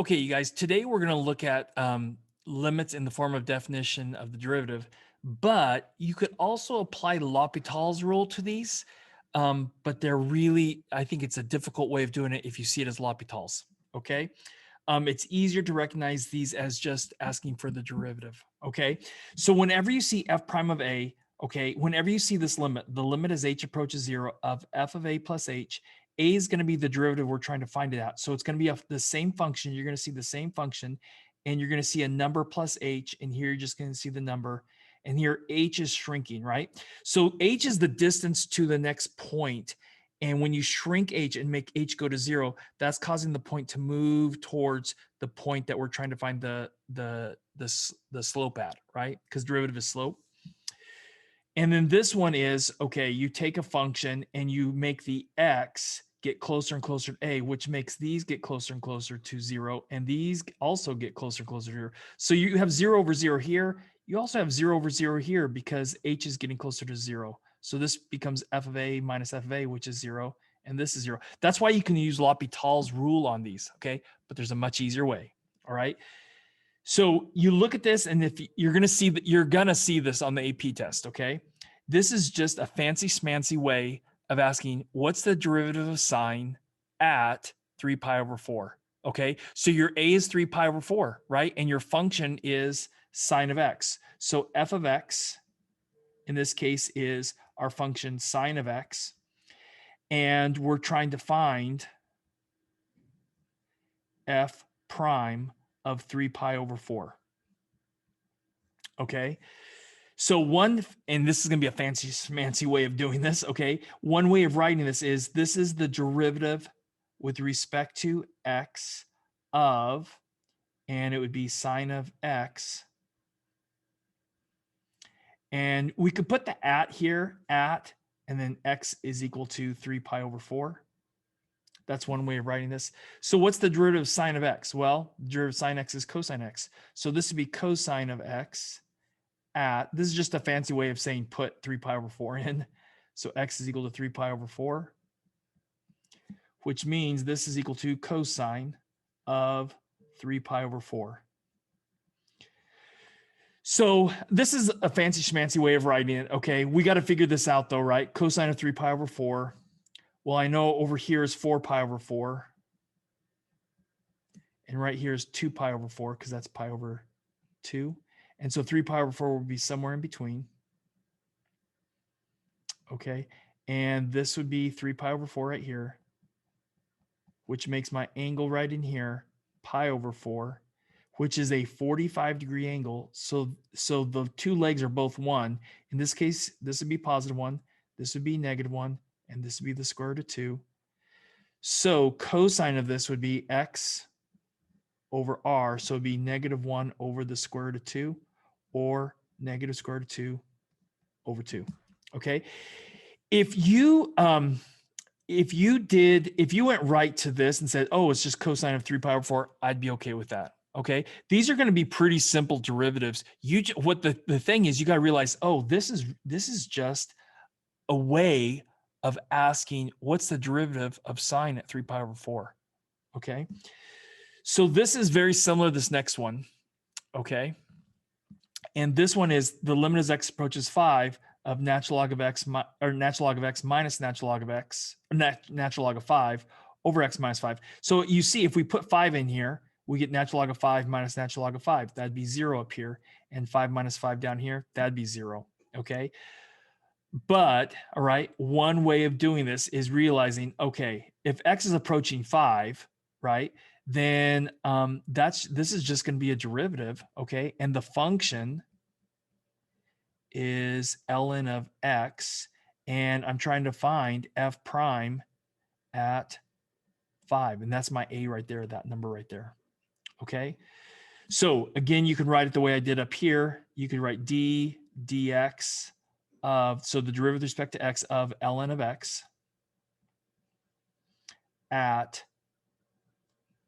Okay, you guys, today we're going to look at limits in the form of definition of the derivative, but you could also apply L'Hopital's rule to these, but they're really, I think it's a difficult way of doing it if you see it as L'Hopital's, okay? It's easier to recognize these as just asking for the derivative, okay? So whenever you see f prime of a, okay, whenever you see this limit, the limit as h approaches 0 of f of a plus h, a is going to be the derivative we're trying to find it at. So it's going to be the same function. You're going to see the same function, and you're going to see a number plus h, and here you're just going to see the number, and here h is shrinking, right? So h is the distance to the next point, and when you shrink h and make h go to 0, that's causing the point to move towards the point that we're trying to find the slope at, right? Because derivative is slope. And then this one is, okay, you take a function and you make the x get closer and closer to a, which makes these get closer and closer to 0, and these also get closer and closer to 0. So you have 0 over 0 here. You also have 0 over 0 here because h is getting closer to 0. So this becomes f of a minus f of a, which is 0, and this is 0. That's why you can use L'Hopital's rule on these, okay? But there's a much easier way, all right? So you look at this, and if you're going to see that, you're going to see this on the AP test, okay? This is just a fancy schmancy way of asking what's the derivative of sine at 3 pi over 4, okay? So your a is 3 pi over 4, right? And your function is sine of x. So f of x in this case is our function sine of x, and we're trying to find f prime of 3 pi over 4, okay? So one, and this is going to be a fancy way of doing this, okay? One way of writing this is the derivative with respect to x of, and it would be sine of x. And we could put the at here, at, and then x is equal to 3 pi over 4. That's one way of writing this. So what's the derivative of sine of x? Well, the derivative of sine x is cosine x. So this would be cosine of x at, this is just a fancy way of saying put 3 pi over 4 in. So x is equal to 3 pi over 4, which means this is equal to cosine of 3 pi over 4. So this is a fancy schmancy way of writing it. Okay, we got to figure this out though, right? Cosine of 3 pi over 4. Well, I know over here is 4 pi over 4. And right here is 2 pi over 4 because that's pi over 2. And so 3 pi over 4 will be somewhere in between. Okay, and this would be 3 pi over 4 right here, which makes my angle right in here pi over 4, which is a 45-degree angle. So the two legs are both 1. In this case, this would be positive 1, this would be negative 1, and this would be the square root of 2. So cosine of this would be x over r, so it'd be negative 1 over the square root of 2, or negative square root of 2 over 2. Okay, if you went right to this and said, oh, it's just cosine of 3 pi over 4, I'd be okay with that. Okay, these are going to be pretty simple derivatives. What the thing is, you got to realize, oh, this is just a way of asking what's the derivative of sine at 3 pi over 4. Okay, so this is very similar to this next one. Okay, and this one is the limit as x approaches 5 of natural log of x, or natural log of x minus natural log of x, natural log of 5 over x minus 5. So you see, if we put 5 in here, we get natural log of 5 minus natural log of 5. That'd be 0 up here. And 5 minus 5 down here, that'd be 0. Okay. But, all right, one way of doing this is realizing, okay, if x is approaching 5, right, then this is just going to be a derivative. Okay. And the function is ln of x, and I'm trying to find f prime at 5, and that's my a right there, that number right there. Okay, so again, you can write it the way I did up here. You can write d dx of, so the derivative with respect to x of ln of x at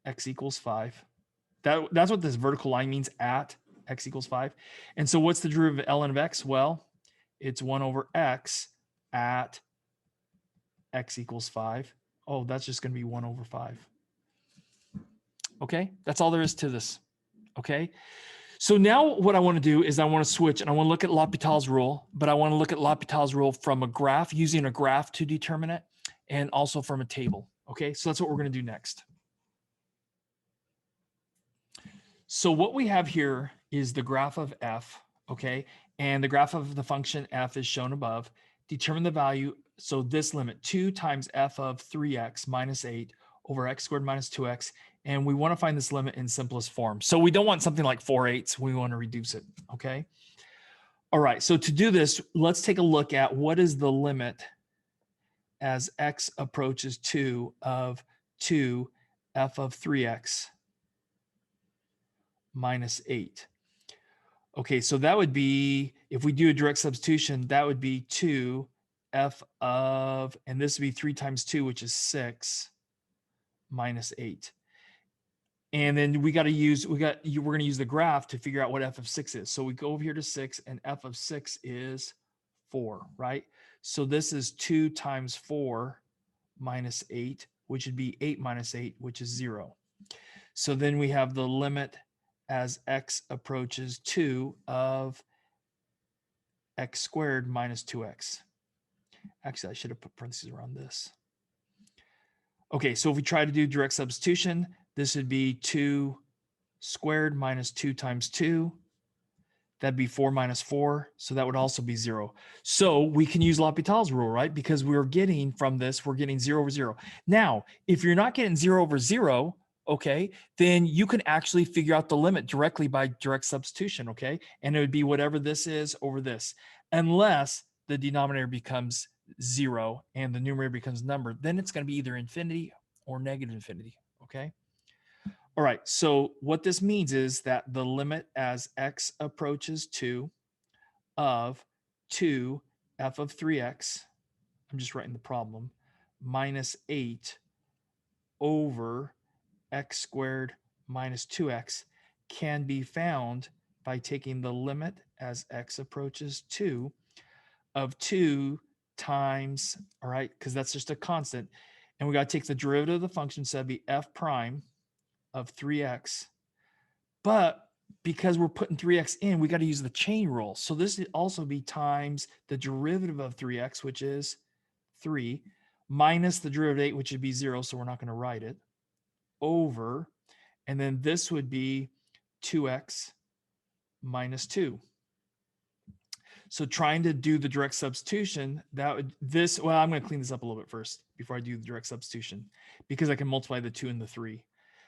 x equals 5. That's what this vertical line means, at x equals 5. And so what's the derivative of ln of x? Well, it's 1 over x at x equals 5. Oh, that's just going to be 1 over 5. Okay, that's all there is to this. Okay, so now what I want to do is I want to switch and I want to look at L'Hopital's rule, but I want to look at L'Hopital's rule from a graph, using a graph to determine it, and also from a table. Okay, so that's what we're going to do next. So what we have here is the graph of f, okay? And the graph of the function f is shown above. Determine the value, so this limit, 2 times f of 3x minus 8 over x squared minus 2x, and we want to find this limit in simplest form. So we don't want something like 4/8, we want to reduce it, okay? All right, so to do this, let's take a look at what is the limit as x approaches 2 of 2 f of 3x minus 8. Okay, so that would be, if we do a direct substitution, that would be 2 f of, and this would be 3 times 2, which is 6 minus 8. And then we're going to use the graph to figure out what f of 6 is. So we go over here to 6, and f of 6 is 4, right? So this is 2 times 4 minus 8, which would be 8 minus 8, which is 0. So then we have the limit as x approaches 2 of x squared minus 2x. Actually, I should have put parentheses around this. Okay, so if we try to do direct substitution, this would be 2 squared minus 2 times 2. That'd be 4 minus 4, so that would also be 0. So we can use L'Hopital's rule, right? Because we're getting from this, we're getting 0 over 0. Now, if you're not getting 0 over 0, okay, then you can actually figure out the limit directly by direct substitution, okay? And it would be whatever this is over this, unless the denominator becomes 0 and the numerator becomes number, then it's going to be either infinity or negative infinity, okay? All right, so what this means is that the limit as x approaches 2 of 2 f of 3x, I'm just writing the problem, minus 8 over x squared minus 2x can be found by taking the limit as x approaches 2 of 2 times, all right, because that's just a constant, and we got to take the derivative of the function, so that'd be f prime of 3x. But because we're putting 3x in, we got to use the chain rule. So this would also be times the derivative of 3x, which is 3, minus the derivative of 8, which would be 0, so we're not going to write it, over, and then this would be 2x minus 2. So trying to do the direct substitution, that would, well, I'm going to clean this up a little bit first before I do the direct substitution, because I can multiply the 2 and the 3.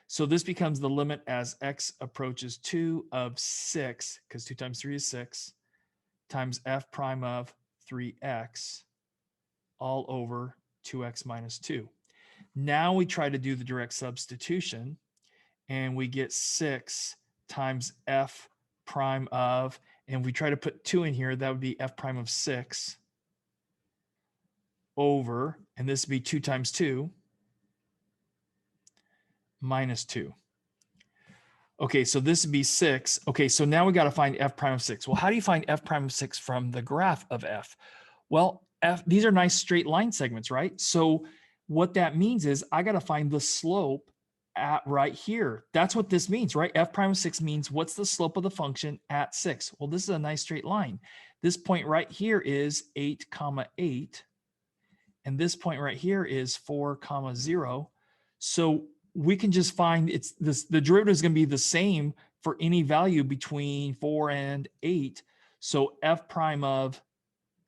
So this becomes the limit as x approaches 2 of 6, because 2 times 3 is 6, times f prime of 3x all over 2x minus 2. Now we try to do the direct substitution, and we get 6 times f prime of, and we try to put 2 in here, that would be f prime of 6 over, and this would be 2 times 2 minus 2. Okay, so this would be 6. Okay, so now we got to find f prime of 6. Well, how do you find f prime of 6 from the graph of f? Well, these are nice straight line segments, right? So what that means is I got to find the slope at right here. That's what this means, right? F prime of 6 means what's the slope of the function at 6? Well, this is a nice straight line. This point right here is 8, 8. And this point right here is 4, 0. So we can just find the derivative is going to be the same for any value between 4 and 8. So f prime of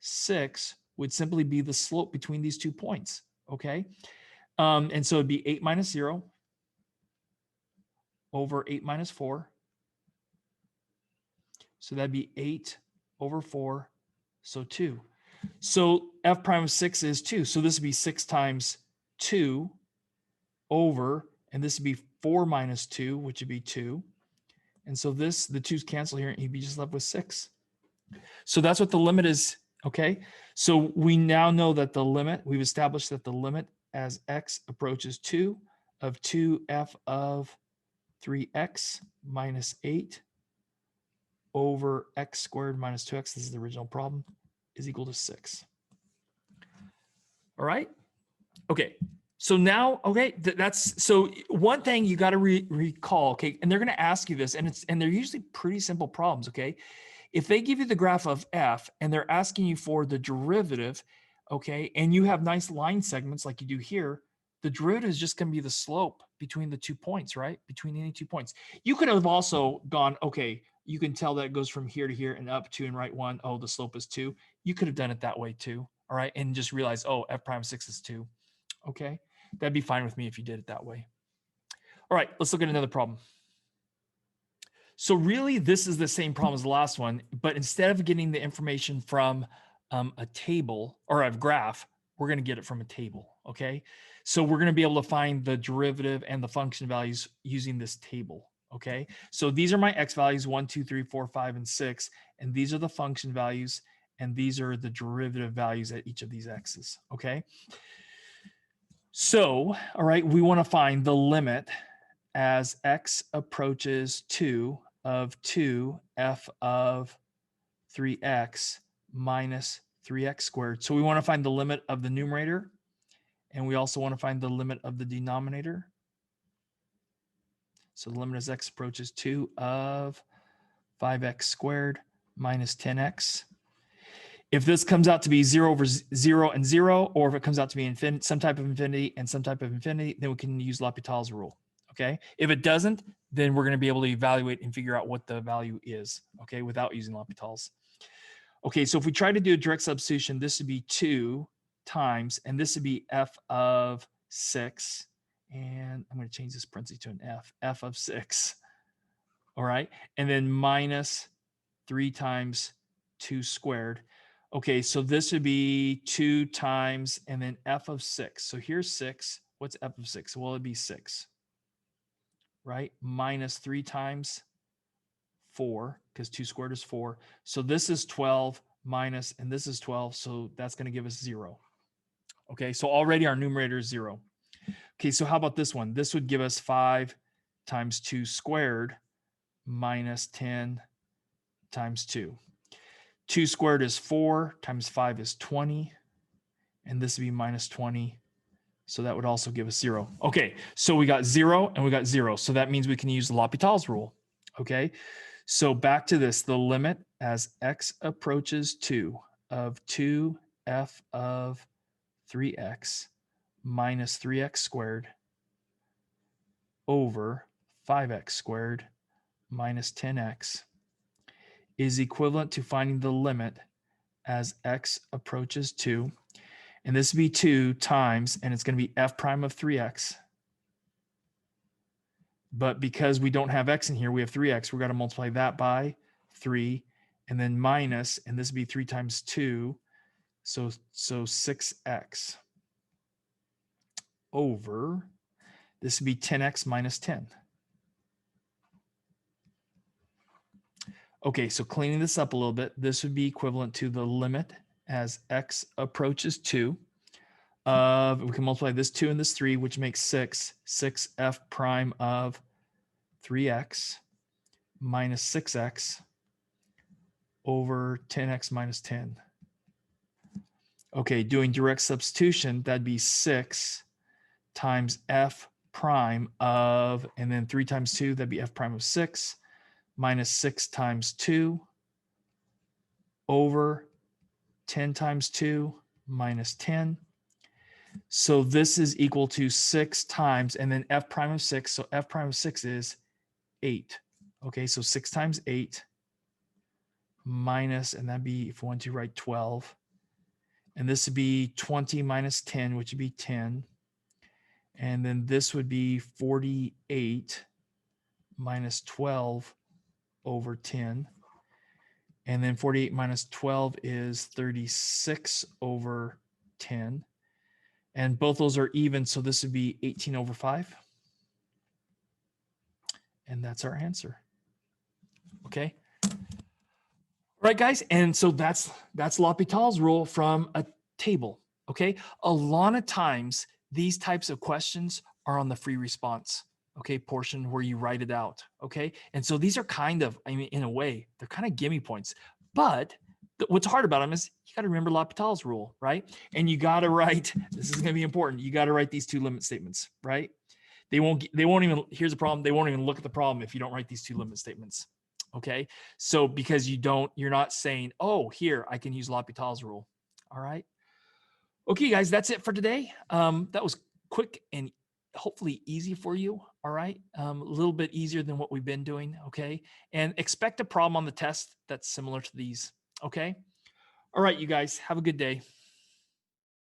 6 would simply be the slope between these 2 points, okay? And so it'd be 8 minus 0 over 8 minus 4. So that'd be 8 over 4, so 2. So f prime of 6 is 2. So this would be 6 times 2 over, and this would be 4 minus 2, which would be 2. And so the 2's cancel here, and you'd be just left with 6. So that's what the limit is, okay? So we now know that the limit, we've established that the limit as x approaches 2 of 2f of 3x minus 8 over x squared minus 2x, this is the original problem, is equal to 6. All right? Okay, So now, okay, that's so one thing you got to recall, okay, and they're going to ask you this, and they're usually pretty simple problems, okay. If they give you the graph of f and they're asking you for the derivative, okay, and you have nice line segments like you do here, the derivative is just going to be the slope between the 2 points, right? Between any 2 points. You could have also gone, okay, you can tell that it goes from here to here and up 2 and right 1. Oh, the slope is 2. You could have done it that way too, all right, and just realize, oh, f prime 6 is 2. Okay, that'd be fine with me if you did it that way. All right, let's look at another problem. So really, this is the same problem as the last one, but instead of getting the information from a table or a graph, we're going to get it from a table, okay? So we're going to be able to find the derivative and the function values using this table, okay? So these are my x values, 1, 2, 3, 4, 5, and 6, and these are the function values, and these are the derivative values at each of these x's, okay? So, all right, we want to find the limit as x approaches 2 of 2 f of 3x minus 3x squared. So we want to find the limit of the numerator, and we also want to find the limit of the denominator. So the limit as x approaches 2 of 5x squared minus 10x. If this comes out to be 0 over 0 and 0, or if it comes out to be infinity, some type of infinity and some type of infinity, then we can use L'Hopital's rule. Okay. If it doesn't, then we're going to be able to evaluate and figure out what the value is, okay, without using L'Hopital's. Okay, so if we try to do a direct substitution, this would be 2 times, and this would be f of 6. And I'm going to change this parenthesis to an f of 6. All right. And then minus 3 times 2 squared. Okay, so this would be 2 times and then f of 6. So here's 6. What's f of 6? Well, it'd be 6, right? Minus 3 times 4, because 2 squared is 4. So this is 12 minus, and this is 12. So that's going to give us 0. Okay, so already our numerator is 0. Okay, so how about this one? This would give us 5 times 2 squared minus 10 times 2. 2 squared is 4 times 5 is 20. And this would be minus 20. So that would also give us 0. Okay, so we got 0 and we got 0. So that means we can use the L'Hopital's rule. Okay, so back to this, the limit as x approaches 2 of 2f of 3x minus 3x squared over 5x squared minus 10x is equivalent to finding the limit as x approaches 2. And this would be 2 times, and it's going to be f prime of 3x. But because we don't have x in here, we have 3x. We're going to multiply that by 3, and then minus, and this would be 3 times 2, so 6x over, this would be 10x minus 10. Okay, so cleaning this up a little bit, this would be equivalent to the limit as x approaches 2 of, we can multiply this 2 and this 3, which makes 6f prime of 3x minus 6x over 10x minus 10. Okay, doing direct substitution, that'd be 6 times f prime of, and then 3 times 2, that'd be f prime of 6 minus 6 times 2 over 10 times 2 minus 10. So this is equal to 6 times, and then f prime of 6. So f prime of 6 is 8. Okay, so 6 times 8 minus, and that'd be, if we want to write 12. And this would be 20 minus 10, which would be 10. And then this would be 48 minus 12 over 10. And then 48 minus 12 is 36 over 10. And both those are even, so this would be 18 over 5. And that's our answer. Okay. All right, guys. And so that's L'Hopital's rule from a table. Okay. A lot of times, these types of questions are on the free response, okay, portion where you write it out. Okay. And so these are kind of, I mean, in a way, they're kind of gimme points. But What's hard about them is you got to remember L'Hopital's rule, right? And you got to write, this is going to be important. You got to write these two limit statements, right? They won't even, here's the problem. They won't even look at the problem if you don't write these two limit statements. Okay. So because you're not saying, oh, here, I can use L'Hopital's rule. All right. Okay, guys, that's it for today. That was quick and hopefully easy for you. All right. A little bit easier than what we've been doing. Okay. And expect a problem on the test that's similar to these. Okay. All right, you guys, have a good day.